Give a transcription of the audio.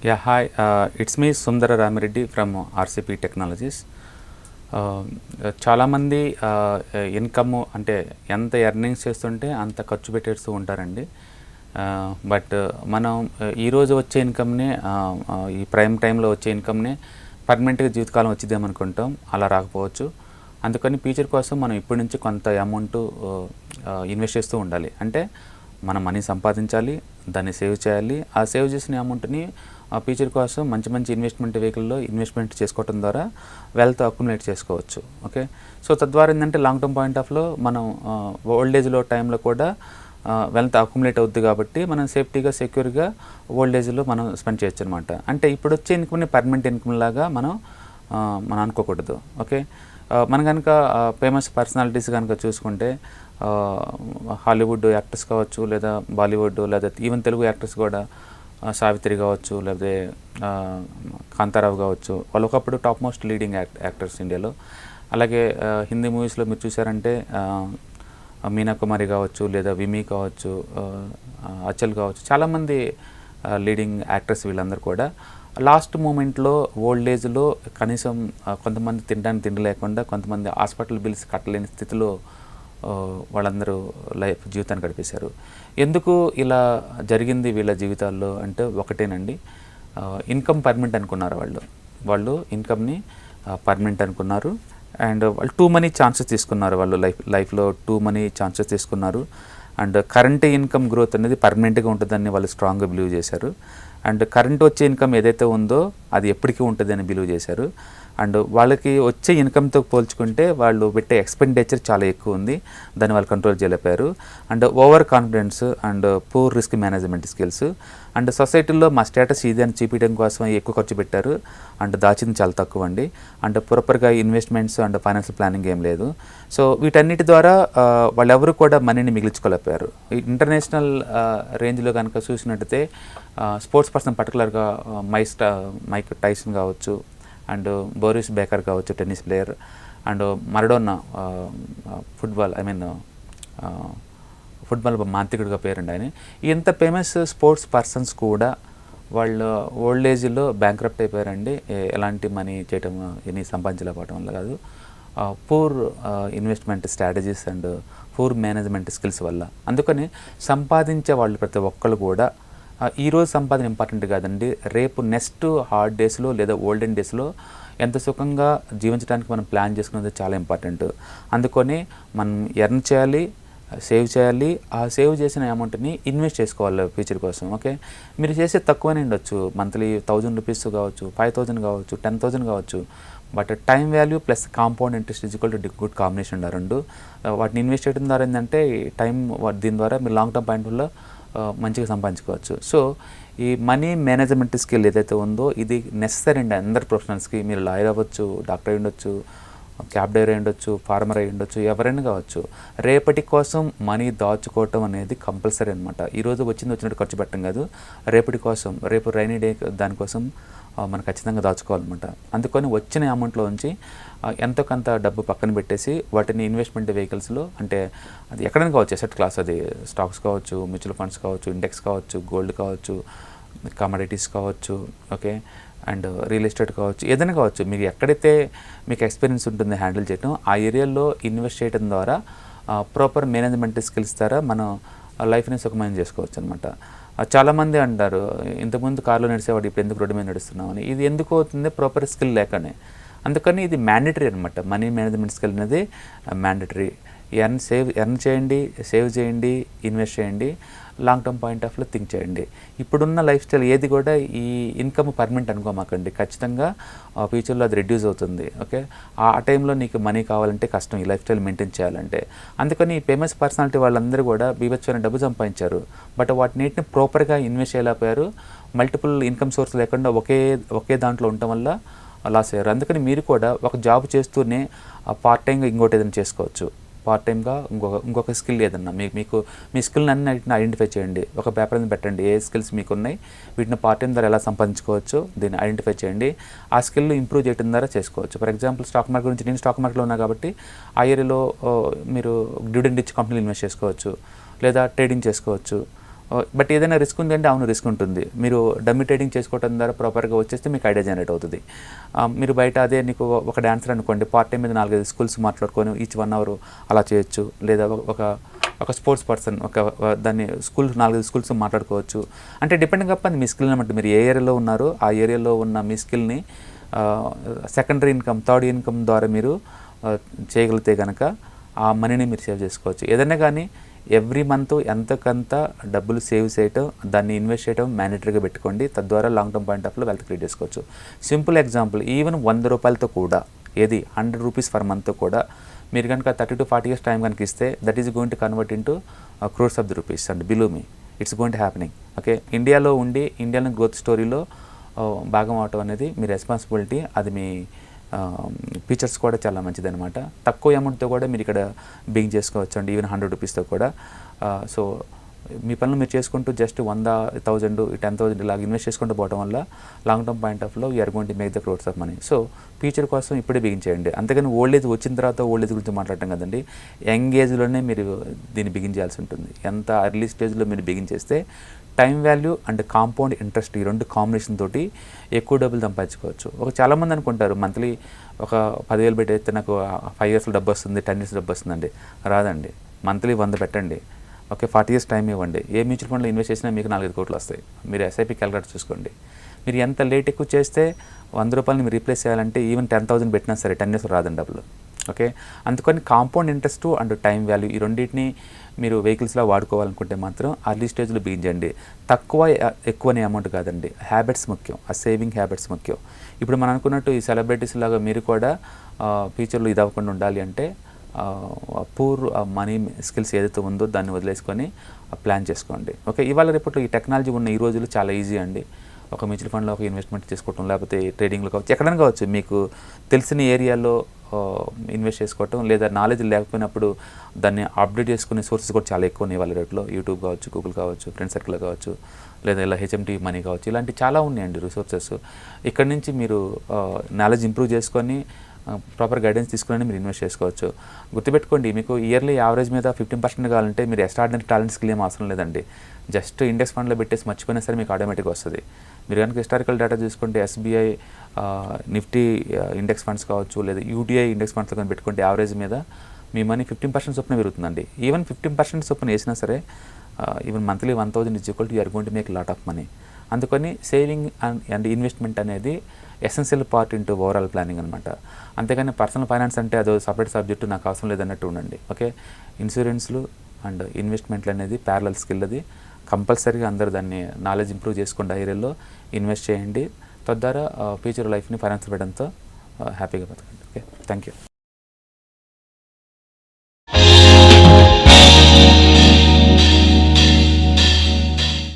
Yeah, hi. It's me Sundara Ramireddy from RCP Technologies. చాలామంది income అంటే ఎంత earnings చేస్తుంటే అంత ఖర్చు పెట్టేస్తూ ఉంటారండి. బట్ మనం ఈరోజు వచ్చే ఇన్కమ్ని ఈ ప్రైమ్ టైంలో వచ్చే ఇన్కమ్ని పర్మనెంట్గా జీవితకాలం వచ్చిద్దామనుకుంటాం, అలా రాకపోవచ్చు. అందుకని ఫ్యూచర్ కోసం మనం ఇప్పటి నుంచి కొంత అమౌంట్ ఇన్వెస్ట్ చేస్తూ ఉండాలి. అంటే మనం మనీ సంపాదించాలి, దాన్ని సేవ్ చేయాలి. ఆ సేవ్ చేసిన అమౌంట్ని ఫ్యూచర్ కోసం మంచి మంచి ఇన్వెస్ట్మెంట్ వెహికల్లో ఇన్వెస్ట్మెంట్ చేసుకోవడం ద్వారా వెల్త్ అక్యుములేట్ చేసుకోవచ్చు. ఓకే, సో తద్వారా ఏంటంటే లాంగ్ టర్మ్ పాయింట్ ఆఫ్లో మనం ఓల్డ్ ఏజ్లో టైంలో కూడా వెల్త్ అక్యుములేట్ అవుద్ది కాబట్టి మనం సేఫ్టీగా సెక్యూర్గా ఓల్డ్ ఏజ్లో మనం స్పెండ్ చేయొచ్చు అనమాట. అంటే ఇప్పుడు వచ్చే ఇన్కమ్ని పర్మనెంట్ ఇన్కమ్ లాగా మనం అనుకోకూడదు. ఓకే, మనం కనుక ఫేమస్ పర్సనాలిటీస్ కనుక చూసుకుంటే హాలీవుడ్ యాక్టర్స్ కావచ్చు, లేదా బాలీవుడ్, లేదా ఈవెన్ తెలుగు యాక్టర్స్ కూడా సావిత్రి కావచ్చు, లేకపోతే కాంతారావు కావచ్చు, వాళ్ళు ఒకప్పుడు టాప్ మోస్ట్ లీడింగ్ యాక్టర్స్ ఇండియాలో. అలాగే హిందీ మూవీస్లో మీరు చూసారంటే మీనా కుమారి కావచ్చు, లేదా విమి కావచ్చు, అచల్ కావచ్చు, చాలామంది లీడింగ్ యాక్టర్స్ వీళ్ళందరూ కూడా లాస్ట్ మూమెంట్లో ఓల్డ్ ఏజ్లో కనీసం కొంతమంది తినడానికి తిండి లేకుండా, కొంతమంది హాస్పిటల్ బిల్స్ కట్టలేని స్థితిలో వాళ్ళందరూ జీవితాన్ని గడిపేశారు. ఎందుకు ఇలా జరిగింది వీళ్ళ జీవితాల్లో అంటే ఒకటేనండి, ఇన్కమ్ పర్మనెంట్ అనుకున్నారు. వాళ్ళు ఇన్కమ్ని పర్మనెంట్ అనుకున్నారు. అండ్ వాళ్ళు టూ మనీ ఛాన్సెస్ తీసుకున్నారు. వాళ్ళు లైఫ్లో టూ మనీ ఛాన్సెస్ తీసుకున్నారు. అండ్ కరెంట్ ఇన్కమ్ గ్రోత్ అనేది పర్మనెంట్గా ఉంటుందని వాళ్ళు స్ట్రాంగ్గా బిలీవ్ చేశారు. అండ్ కరెంట్ వచ్చే ఇన్కమ్ ఏదైతే ఉందో అది ఎప్పటికీ ఉంటుంది అని బిలీవ్ చేశారు. అండ్ వాళ్ళకి వచ్చే ఇన్కమ్తో పోల్చుకుంటే వాళ్ళు పెట్టే ఎక్స్పెండిచర్ చాలా ఎక్కువ ఉంది, దాన్ని వాళ్ళు కంట్రోల్ చేయలేపారు. And over confidence and poor risk management skills and సొసైటీలో మా స్టేటస్ ఇది అని చూపించడం కోసం ఎక్కువ ఖర్చు పెట్టారు. అండ్ దాచింది చాలా తక్కువ అండి. అండ్ ప్రాపర్గా ఇన్వెస్ట్మెంట్స్ అండ్ ఫైనాన్షియల్ ప్లానింగ్ ఏం లేదు. సో వీటన్నిటి ద్వారా వాళ్ళెవరు కూడా మనీని మిగిల్చుకోలేపారు. ఇంటర్నేషనల్ రేంజ్లో కనుక చూసినట్టయితే స్పోర్ట్స్ పర్సన్ పర్టికులర్గా మైక్ టైసన్ కావచ్చు, అండ్ బోరిస్ బేకర్ కావచ్చు టెన్నిస్ ప్లేయర్, అండ్ మరడోన్నా ఫుట్బాల్ మాంత్రికుడిగా పేరుండి ఆయన. ఇంత ఫేమస్ స్పోర్ట్స్ పర్సన్స్ కూడా వాళ్ళు ఓల్డ్ ఏజ్లో బ్యాంక్రప్ట్ అయిపోయారండి. ఎలాంటి మనీ చేయటం ఎన్ని సంపాదించలేకపోవడం వల్ల కాదు, poor investment strategies and poor management skills వల్ల. అందుకని సంపాదించే వాళ్ళు ప్రతి ఒక్కళ్ళు కూడా ఈరోజు సంపాదన ఇంపార్టెంట్ కాదండి, రేపు నెక్స్ట్ హార్డ్ డేస్లో లేదా ఓల్డెన్ డేస్లో ఎంత సుఖంగా జీవించడానికి మనం ప్లాన్ చేసుకునేది చాలా ఇంపార్టెంట్. అందుకని మనం ఎర్న్ చేయాలి, సేవ్ చేయాలి. ఆ సేవ్ చేసిన అమౌంట్ని ఇన్వెస్ట్ చేసుకోవాలి ఫ్యూచర్ కోసం. ఓకే, మీరు చేసే తక్కువనే ఉండొచ్చు, మంత్లీ 1000 రూపీస్ కావచ్చు, 5000 కావచ్చు, 10,000 కావచ్చు. But time value plus compound interest equal to good combination ఉండాలి రెండు. వాటిని ఇన్వెస్ట్ చేయడం ద్వారా ఏంటంటే టైం దీని ద్వారా మీరు లాంగ్ టర్మ్ పాయింట్లో మంచిగా సంపాదించుకోవచ్చు. సో ఈ మనీ మేనేజ్మెంట్ స్కిల్ ఏదైతే ఉందో ఇది నెసరీ అండి అందరు ప్రొఫెషనల్స్కి. మీరు లాయర్ అవ్వచ్చు, డాక్టర్ అయి ఉండొచ్చు, క్యాబ్ డ్రైవర్ అయి ఉండొచ్చు, ఫార్మర్ అయి ఉండొచ్చు, ఎవరైనా కావచ్చు. రేపటి కోసం మనీ దాచుకోవటం అనేది కంపల్సరీ అనమాట. ఈరోజు వచ్చినట్టు ఖర్చు పెట్టడం కాదు, రేపటి కోసం, రేపు రైనీ డే దానికోసం మనం ఖచ్చితంగా దాచుకోవాలన్నమాట. అందుకని వచ్చిన అమౌంట్లో నుంచి ఎంతో కొంత డబ్బు పక్కన పెట్టేసి వాటిని ఇన్వెస్ట్మెంట్ వెహికల్స్లో, అంటే అది ఎక్కడైనా కావచ్చు, ఎసెట్ క్లాస్, అది స్టాక్స్ కావచ్చు, మ్యూచువల్ ఫండ్స్ కావచ్చు, ఇండెక్స్ కావచ్చు, గోల్డ్ కావచ్చు, కమోడిటీస్ కావచ్చు, ఓకే, అండ్ రియల్ ఎస్టేట్ కావచ్చు, ఏదైనా కావచ్చు. మీకు ఎక్కడైతే మీకు ఎక్స్పీరియన్స్ ఉంటుంది హ్యాండిల్ చేయడం, ఆ ఏరియాలో ఇన్వెస్ట్ చేయడం ద్వారా ప్రాపర్ మేనేజ్మెంట్ స్కిల్స్ ద్వారా మనం లైఫ్ని సుఖమయం చేసుకోవచ్చు అనమాట. చాలామంది అంటారు, ఇంతకుముందు కార్లో నడిచేవాడు ఇప్పుడు ఎందుకు రోడ్డు మీద నడుస్తున్నామని. ఇది ఎందుకు అవుతుంది? ప్రాపర్ స్కిల్ లేకనే. అందుకని ఇది మ్యాండేటరీ అనమాట. మనీ మేనేజ్మెంట్ స్కిల్ అనేది మ్యాండేటరీ. ఎర్న్ చేయండి, సేవ్ చేయండి, ఇన్వెస్ట్ చేయండి, లాంగ్ టర్మ్ పాయింట్ ఆఫ్లో థింక్ చేయండి. ఇప్పుడున్న లైఫ్ స్టైల్ ఏది కూడా ఈ ఇన్కమ్ పర్మనెంట్ అనుకోమాకండి. ఖచ్చితంగా ఫ్యూచర్లో అది రెడ్యూస్ అవుతుంది. ఓకే, ఆ టైంలో నీకు మనీ కావాలంటే కష్టం, ఈ లైఫ్ స్టైల్ మెయింటైన్ చేయాలంటే. అందుకని ఈ ఫేమస్ పర్సనాలిటీ వాళ్ళందరూ కూడా బీభత్సమైన డబ్బు సంపాదించారు, బట్ వాటిని ప్రాపర్గా ఇన్వెస్ట్ చేయలేకపోయారు. మల్టిపుల్ ఇన్కమ్ సోర్స్ లేకుండా ఒకే దాంట్లో ఉండటం వల్ల లాస్ అయ్యారు. అందుకని మీరు కూడా ఒక జాబ్ చేస్తూనే పార్ట్ టైంగా ఇంకోటి ఏదైనా చేసుకోవచ్చు. పార్ట్ టైమ్గా ఇంకొక స్కిల్ ఏదన్నా మీకు మీ స్కిల్ని అన్నిటిని ఐడెంటిఫై చేయండి. ఒక పేపర్ మీద పెట్టండి, ఏ స్కిల్స్ మీకు ఉన్నాయి, వీటిని పార్ట్ టైం ద్వారా ఎలా సంపాదించుకోవచ్చు దీన్ని ఐడెంటిఫై చేయండి. ఆ స్కిల్ ఇంప్రూవ్ చేయడం ద్వారా చేసుకోవచ్చు. ఫర్ ఎగ్జాంపుల్ స్టాక్ మార్కెట్ గురించి, నేను స్టాక్ మార్కెట్లో ఉన్నా కాబట్టి ఆ ఏరియాలో మీరు డివిడెండ్ ఇచ్చి కంపెనీలు ఇన్వెస్ట్ చేసుకోవచ్చు, లేదా ట్రేడింగ్ చేసుకోవచ్చు. బట్ ఏదైనా రిస్క్ ఉందంటే అవును రిస్క్ ఉంటుంది. మీరు డమ్మీ ట్రేడింగ్ చేసుకోవడం ద్వారా ప్రాపర్గా వచ్చేస్తే మీకు ఐడియా జనరేట్ అవుతుంది. మీరు బయట అదే నీకు ఒక డాన్సర్ అనుకోండి, పార్ట్ టైం మీద 4-5 స్కూల్స్ మాట్లాడుకొని ఈచ్ 1 hour అలా చేయొచ్చు. లేదా ఒక స్పోర్ట్స్ పర్సన్ దాన్ని 4-5 స్కూల్స్ మాట్లాడుకోవచ్చు. అంటే డిపెండింగ్ అప్ మీ స్కిల్ అనమాట. మీరు ఏ ఏరియాలో ఉన్నారో ఆ ఏరియాలో ఉన్న మీ స్కిల్ని సెకండరీ ఇన్కమ్, థర్డ్ ఇన్కమ్ ద్వారా మీరు చేయగలిగితే కనుక ఆ మనీని మీరు సేవ్ చేసుకోవచ్చు. ఏదైనా కానీ ఎవ్రీ మంత్ ఎంతకంత డబ్బులు సేవ్ చేయటం, దాన్ని ఇన్వెస్ట్ చేయడం మ్యాండేటరీగా పెట్టుకోండి. తద్వారా లాంగ్ టర్మ్ పాయింట్ ఆఫ్ వ్యూలో వెల్త్ క్రియేట్ చేసుకోవచ్చు. సింపుల్ ఎగ్జాంపుల్, ఈవెన్ 100 రూపాయలతో కూడా, ఏది 100 రూపీస్ పర్ మంత్తో కూడా మీరు కనుక 30 to 40 years టైం కనుక ఇస్తే that is going to convert into crores of the rupees and below me it's going to happening. Okay, ఇండియాలో ఉండి ఇండియన్ గ్రోత్ స్టోరీలో భాగం అవటం అనేది మీ రెస్పాన్సిబిలిటీ. అది మీ ఫీచర్స్ కూడా చాలా మంచిది అనమాట. తక్కువ అమౌంట్తో కూడా మీరు ఇక్కడ బిగింగ్ చేసుకోవచ్చు అండి, ఈవెన్ 100 రూపీస్తో కూడా. సో మీ పనులు మీరు చేసుకుంటూ జస్ట్ 100, 1000, 10,000 ఇలాగ ఇన్వెస్ట్ చేసుకుంటూ పోవడం వల్ల లాంగ్ టర్మ్ పాయింట్ ఆఫ్ లో you're going to make the crores of money. So future కోసం ఇప్పుడే బిగించేయండి. అంతేగాని ఓల్డ్ ఏజ్ వచ్చిన తర్వాత ఓల్డ్ ఏజ్ గురించి మాట్లాడటం కదండి. యంగ్ ఏజ్లోనే మీరు దీన్ని బిగిన్ చేయాల్సి ఉంటుంది. ఎంత ఎర్లీ స్టేజ్లో మీరు బిగిన్ చేస్తే time value and compound interest ఈ 2 కాంబినేషన్ తోటి ఎక్కువ డబ్బులు సంపాదించుకోవచ్చు. చాలామంది అనుకుంటారు మంత్లీ ఒక 10,000 పెట్టేస్తే నాకు 5 years డబ్బు వస్తుంది, 10 years డబ్బు వస్తుందండి. రాదండి. మంత్లీ 100 పెట్టండి. ఓకే, 40 years టైం ఇవ్వండి. ఏ మ్యూచువల్ ఫండ్లో ఇన్వెస్ట్ చేసినా మీకు 4-5 కోట్లు వస్తాయి. మీరు ఎస్ఐపి క్యాలిక్యులేట్ చూసుకోండి. మీరు ఎంత లేట్ ఎక్కువ చేస్తే 100 రూపాయలు మీరు రీప్లేస్ చేయాలంటే ఈవెన్ 10,000 పెట్టినా సరే 10 years రాదండి డబ్బులు. ఓకే, అందుకని compound interest and time value ఈ రెండింటిని మీరు వెహికల్స్లో వాడుకోవాలనుకుంటే మాత్రం అర్లీ స్టేజ్లో బిగించండి. తక్కువ ఎక్కువనే అమౌంట్ కాదండి, హ్యాబిట్స్ ముఖ్యం. ఆ సేవింగ్ హ్యాబిట్స్ ముఖ్యం. ఇప్పుడు మనం అనుకున్నట్టు ఈ సెలబ్రిటీస్ లాగా మీరు కూడా ఫ్యూచర్లో ఇది అవ్వకుండా ఉండాలి అంటే పూర్ మనీ స్కిల్స్ ఏదైతే ఉందో దాన్ని వదిలేసుకొని ప్లాన్ చేసుకోండి. ఓకే, ఇవాళ రేపట్లో ఈ టెక్నాలజీ ఉన్న ఈ రోజులు చాలా ఈజీ అండి. ఒక మ్యూచువల్ ఫండ్లో ఒక ఇన్వెస్ట్మెంట్ చేసుకోవటం, లేకపోతే ట్రేడింగ్లో కావచ్చు, ఎక్కడైనా కావచ్చు, మీకు తెలిసిన ఏరియాలో ఇన్వెస్ట్ చేసుకోవటం, లేదా నాలెడ్జ్ లేకపోయినప్పుడు దాన్ని అప్డేట్ చేసుకునే సోర్సెస్ కూడా చాలా ఎక్కువ ఉన్నాయి వాళ్ళ రేట్లో. యూట్యూబ్ కావచ్చు, గూగుల్ కావచ్చు, ఫ్రెండ్ సర్కిల్ కావచ్చు, లేదా ఇలా హెచ్ఎంటీ మనీ కావచ్చు, ఇలాంటి చాలా ఉన్నాయండి రిసోర్సెస్. ఇక్కడ నుంచి మీరు నాలెడ్జ్ ఇంప్రూవ్ చేసుకొని ప్రాపర్ గైడెన్స్ తీసుకుని మీరు ఇన్వెస్ట్ చేసుకోవచ్చు. గుర్తుపెట్టుకోండి, మీకు ఇయర్లీ యావరేజ్ మీద 15% కావాలంటే మీరు ఎక్స్ట్రాడినరీ టాలెంట్ స్కిల్ ఏం అవసరం లేదండి. జస్ట్ ఇండెక్స్ ఫండ్లో పెట్టేసి మర్చిపోయినా సరే మీకు ఆటోమేటిక్గా వస్తుంది. మీరు కనుక హిస్టారికల్ డేటా చూసుకుంటే ఎస్బీఐ నిఫ్టీ ఇండెక్స్ ఫండ్స్ కావచ్చు, లేదా యూటీఐ ఇండెక్స్ ఫండ్స్ కానీ పెట్టుకుంటే యావరేజ్ మీద మీ మనీ 15% చొప్పున పెరుగుతుందండి. ఈవెన్ 15% చొప్పున వేసినా సరే even monthly 1,000 is equal to you're going to make lot of money. అందుకని సేవింగ్ అండ్ ఇన్వెస్ట్మెంట్ అనేది essential part into overall planning అనమాట. అంతేగాని పర్సనల్ ఫైనాన్స్ అంటే అదో సపరేట్ సబ్జెక్టు, నాకు అవసరం లేదన్నట్టు ఉండండి. ఓకే, ఇన్సూరెన్స్లు అండ్ ఇన్వెస్ట్మెంట్లు అనేది ప్యారలల్ స్కిల్. అది కంపల్సరీగా అందరూ దాన్ని నాలెడ్జ్ ఇంప్రూవ్ చేసుకుని డైరీలో ఇన్వెస్ట్ చేయండి. తద్వారా ఫ్యూచర్ లైఫ్ని ఫైనాన్స్ పెట్టడంతో హ్యాపీగా బతకండి. Okay, thank you.